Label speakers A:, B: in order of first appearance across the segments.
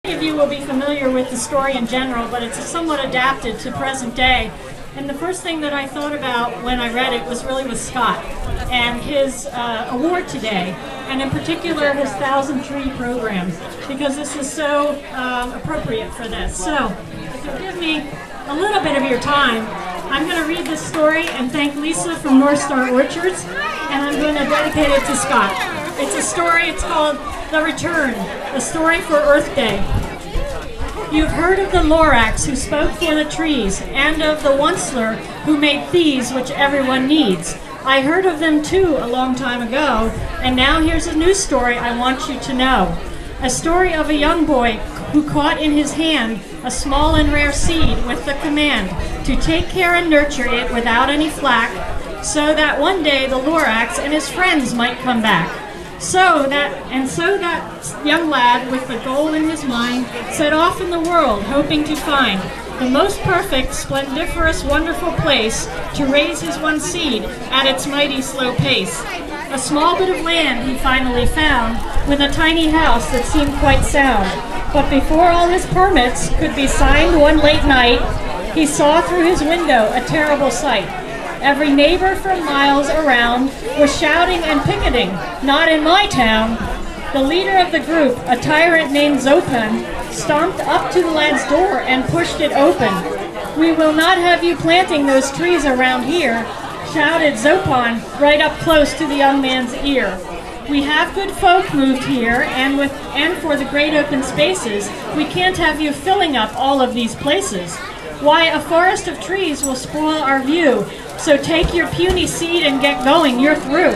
A: Many of you will be familiar with the story in general, but it's somewhat adapted to present day. And the first thing that I thought about when I read it was really with Scott and his award today, and in particular his 1,000 Tree program, because this is so appropriate for this. So if you'll give me a little bit of your time, I'm going to read this story and thank Lisa from North Star Orchards, and I'm going to dedicate it to Scott. It's a story, it's called The Return, a story for Earth Day. You've heard of the Lorax who spoke for the trees, and of the Onceler who made thieves which everyone needs. I heard of them too a long time ago, and now here's a new story I want you to know. A story of a young boy who caught in his hand a small and rare seed with the command to take care and nurture it without any flack, so that one day the Lorax and his friends might come back. So that young lad, with the goal in his mind, set off in the world, hoping to find the most perfect, splendiferous, wonderful place to raise his one seed at its mighty slow pace. A small bit of land he finally found, with a tiny house that seemed quite sound. But before all his permits could be signed one late night, he saw through his window a terrible sight. Every neighbor for miles around was shouting and picketing, "Not in my town." The leader of the group, a tyrant named Zopan, stomped up to the lad's door and pushed it open. "We will not have you planting those trees around here," shouted Zopan right up close to the young man's ear. "We have good folk moved here, and for the great open spaces, we can't have you filling up all of these places. Why, a forest of trees will spoil our view, so take your puny seed and get going, you're through."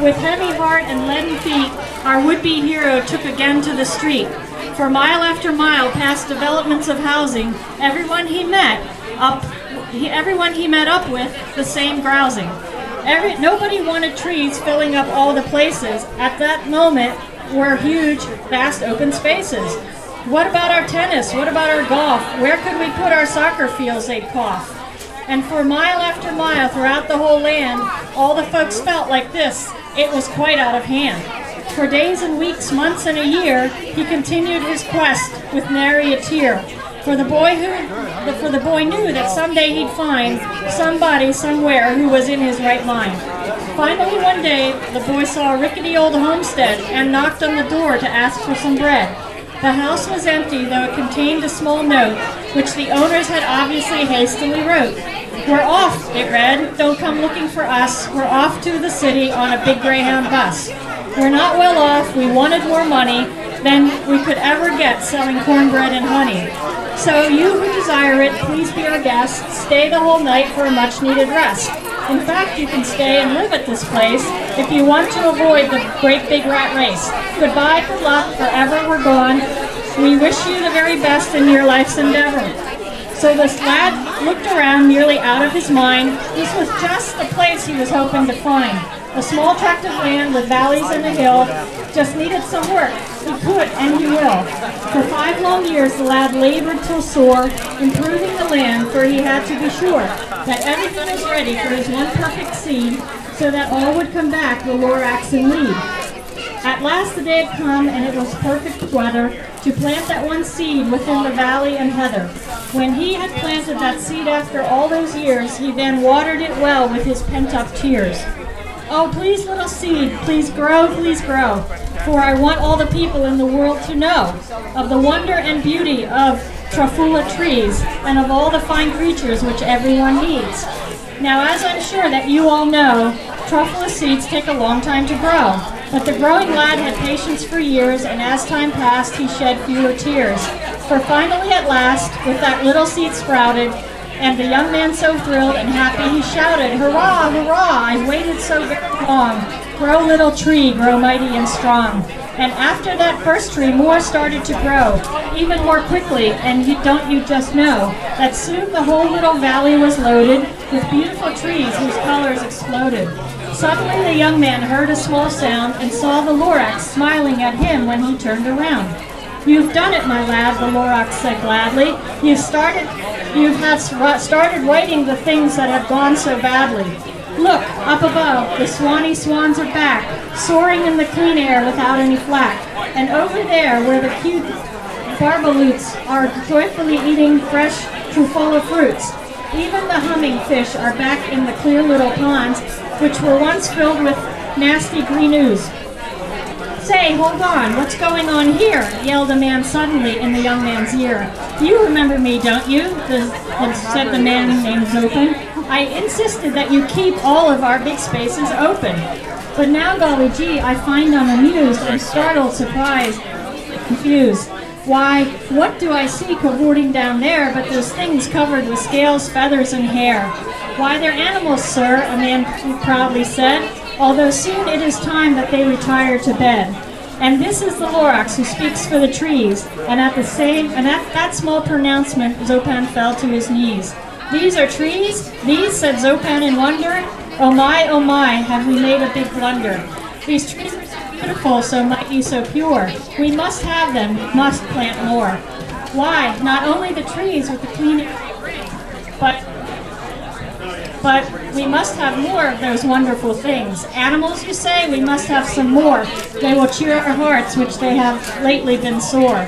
A: With heavy heart and leaden feet, our would-be hero took again to the street. For mile after mile past developments of housing, everyone he met up with the same grousing. Nobody wanted trees filling up all the places. At that moment were huge, vast open spaces. "What about our tennis? What about our golf? Where could we put our soccer fields?" they'd cough. And for mile after mile throughout the whole land, all the folks felt like this: it was quite out of hand. For days and weeks, months and a year, he continued his quest with nary a tear. For the boy knew that someday he'd find somebody somewhere who was in his right mind. Finally one day, the boy saw a rickety old homestead and knocked on the door to ask for some bread. The house was empty, though it contained a small note, which the owners had obviously hastily wrote. "We're off," it read. "Don't come looking for us. We're off to the city on a big Greyhound bus. We're not well off. We wanted more money than we could ever get selling cornbread and honey. So you who desire it, please be our guest. Stay the whole night for a much-needed rest. In fact, you can stay and live at this place if you want to avoid the great big rat race. Goodbye, good luck, forever we're gone. We wish you the very best in your life's endeavor." So this lad looked around, nearly out of his mind. This was just the place he was hoping to find. A small tract of land with valleys and a hill, just needed some work. He could and he will. For 5 long years the lad labored till sore, improving the land, for he had to be sure that everything was ready for his one perfect seed, so that all would come back the Lorax and lead. At last the day had come, and it was perfect weather to plant that one seed within the valley and heather. When he had planted that seed after all those years, he then watered it well with his pent-up tears. "Oh, please, little seed, please grow, for I want all the people in the world to know of the wonder and beauty of Trafula trees, and of all the fine creatures which everyone needs." Now, as I'm sure that you all know, Trafula seeds take a long time to grow, but the growing lad had patience for years, and as time passed, he shed fewer tears. For finally, at last, with that little seed sprouted, and the young man so thrilled and happy, he shouted, "Hurrah, hurrah, I've waited so very long. Grow, little tree, grow mighty and strong." And after that first tree, more started to grow, even more quickly, and don't you just know that soon the whole little valley was loaded with beautiful trees whose colors exploded. Suddenly the young man heard a small sound and saw the Lorax smiling at him when he turned around. "You've done it, my lad," the Lorax said gladly. You have started righting the things that have gone so badly. Look, up above, the swanny swans are back, soaring in the clean air without any flack. And over there, where the barbaloots are joyfully eating fresh trufolo fruits. Even the humming fish are back in the clear little ponds, which were once filled with nasty green ooze. "Say, hold on, what's going on here?" yelled a man suddenly in the young man's ear. "You remember me, don't you?" said the man named Zopan. "I insisted that you keep all of our big spaces open. But now, golly gee, I find I'm amused and startled, surprised, confused. Why, what do I see cavorting down there but those things covered with scales, feathers, and hair? Why, they're animals, sir," a man proudly said, "although soon it is time that they retire to bed. And this is the Lorax who speaks for the trees." And at that small pronouncement, Zopan fell to his knees. "These are trees? These?" said Zopan in wonder. Oh my, have we made a big blunder. These trees are so beautiful, so mighty, so pure. We must have them, must plant more. Why, not only the trees with the clean air they bring, but we must have more of those wonderful things. Animals, you say? We must have some more. They will cheer our hearts, which they have lately been sore.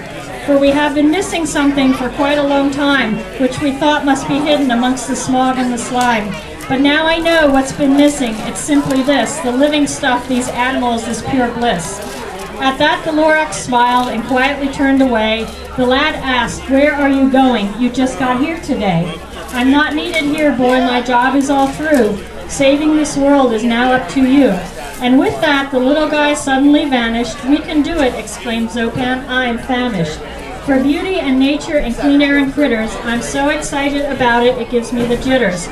A: For we have been missing something for quite a long time, which we thought must be hidden amongst the smog and the slime. But now I know what's been missing. It's simply this, the living stuff, these animals, this pure bliss. At that the Lorax smiled and quietly turned away. The lad asked, "Where are you going? You just got here today." "I'm not needed here, boy. My job is all through. Saving this world is now up to you." And with that, the little guy suddenly vanished. "We can do it," exclaimed Zopan. "I'm famished. For beauty and nature and clean air and critters, I'm so excited about it, it gives me the jitters."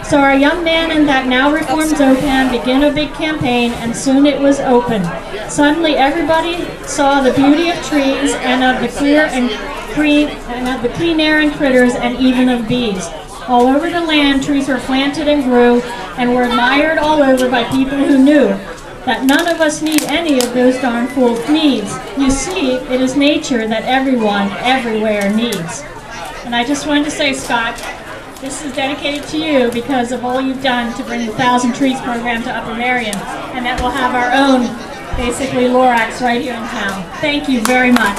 A: So our young man and that now reformed Zopan began a big campaign, and soon it was open. Suddenly everybody saw the beauty of trees and of the clear and of the clean air and critters, and even of bees. All over the land, trees were planted and grew, and were admired all over by people who knew that none of us need any of those darn fool needs. You see, it is nature that everyone, everywhere needs. And I just wanted to say, Scott, this is dedicated to you because of all you've done to bring the 1,000 Trees program to Upper Merion, and that we'll have our own, basically, Lorax right here in town. Thank you very much.